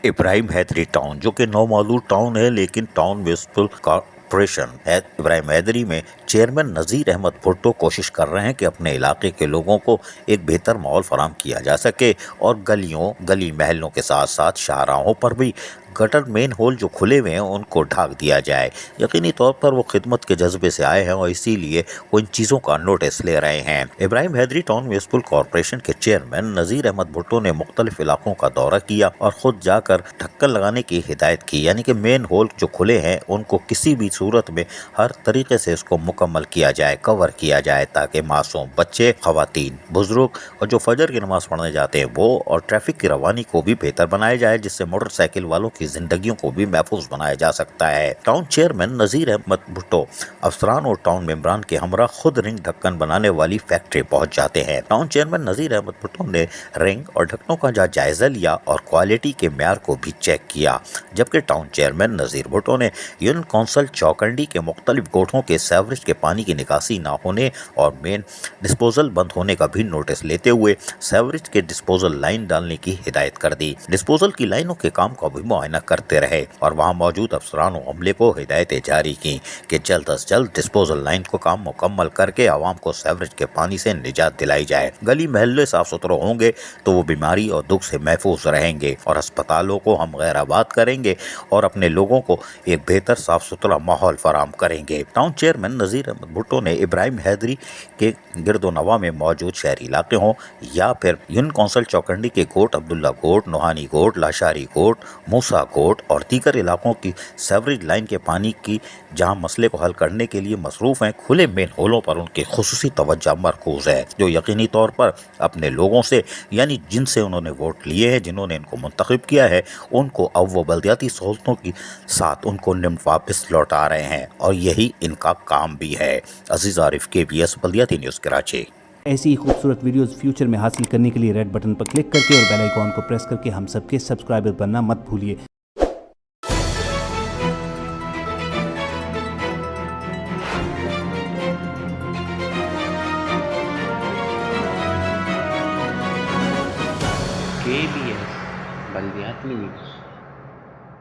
ابراہیم حیدری town, جو کہ نومولود town ہے لیکن ٹاؤن میونسپل کارپوریشن ہے ابراہیم حیدری میں چیئرمین نذیر احمد بھٹو کوشش کر رہے ہیں کہ اپنے علاقے کے لوگوں کو ایک بہتر ماحول فراہم کیا جا سکے اور گلی محلوں کے ساتھ ساتھ شاہراہوں پر بھی گٹر مین ہول جو کھلے ہوئے ہیں ان کو ڈھاک دیا جائے۔ یقینی طور پر وہ خدمت کے جذبے سے آئے ہیں اور اسی لیے وہ ان چیزوں کا نوٹس لے رہے ہیں۔ ابراہیم حیدری ٹاؤن میونسپل کارپوریشن کے چیئرمین نذیر احمد بھٹو نے مختلف علاقوں کا دورہ کیا اور خود جا کر ڈھکن لگانے کی ہدایت کی، یعنی کہ مین ہول جو کھلے ہیں ان کو کسی بھی صورت میں ہر طریقے سے اس کو مکمل کیا جائے، کور کیا جائے، تاکہ معصوم بچے، خواتین، بزرگ اور جو فجر کی نماز پڑھنے جاتے ہیں وہ اور ٹریفک کی روانی کو بھی بہتر بنایا جائے، جس سے موٹر سائیکل والوں کی زندگیوں کو بھی محفوظ بنایا جا سکتا ہے۔ ٹاؤن چیئرمین نذیر احمد بھٹو افسران اور ٹاؤن ممبران کے ہمراہ خود رنگ ڈھکن بنانے والی فیکٹری پہنچ جاتے ہیں۔ ٹاؤن چیئرمین نذیر احمد بھٹو نے رنگ اور ڈھکنوں کا جائزہ لیا اور کوالٹی کے معیار کو بھی چیک کیا، جبکہ ٹاؤن چیئرمین نذیر بھٹو نے یونین کونسل چوکنڈی کے مختلف گوٹھوں کے سیوریج کے پانی کی نکاسی نہ ہونے اور مین ڈسپوزل بند ہونے کا بھی نوٹس لیتے ہوئے سیوریج کے ڈسپوزل لائن ڈالنے کی ہدایت کر دی۔ ڈسپوزل کی لائنوں کے کام کا بھی معائنہ کرتے رہے اور وہاں موجود افسران و عملے کو ہدایتیں جاری کی کہ جلد از جلد ڈسپوزل لائن کو کام مکمل کر کے عوام کو سیوریج کے پانی سے نجات دلائی جائے۔ گلی محلے صاف ستھرے ہوں گے تو وہ بیماری اور دکھ سے محفوظ رہیں گے اور اسپتالوں کو ہم غیر آباد کریں گے اور اپنے لوگوں کو ایک بہتر صاف ستھرا ماحول فراہم کریں گے۔ ٹاؤن چیئرمین نذیر احمد بھٹو نے ابراہیم حیدری کے گرد و نواح میں موجود شہری علاقے ہوں یا پھر یونین کونسل چوکنڈی کے گوٹ عبداللہ گوٹ، نوحانی گوٹ، لاشاری گوٹ، موسیٰ گوٹ اور دیگر علاقوں کی سیوریج لائن کے پانی کی جہاں مسئلے کو حل کرنے کے لیے مصروف ہیں، کھلے مین ہولوں پر ان کی خصوصی توجہ مرکوز ہے، جو یقینی طور پر اپنے لوگوں سے، یعنی جن سے انہوں نے ووٹ لیے ہیں، جنہوں نے ان کو منتخب کیا ہے، ان کو اب وہ بلدیاتی سہولتوں کے ساتھ ان کو نمٹ واپس لوٹا رہے ہیں اور یہی ان کا کام بھی ہے۔ عزیز عارف، KBS بلدیاتی نیوز کراچی۔ ایسی ہی خوبصورت ویڈیوز فیوچر میں حاصل کرنے کے لیے ریڈ بٹن پر کلک کر کے اور بیل آئیکن کو پریس کر کے ہم سب کے سبسکرائبر بننا مت بھولیے۔ KBS بلدیاتی نیوز۔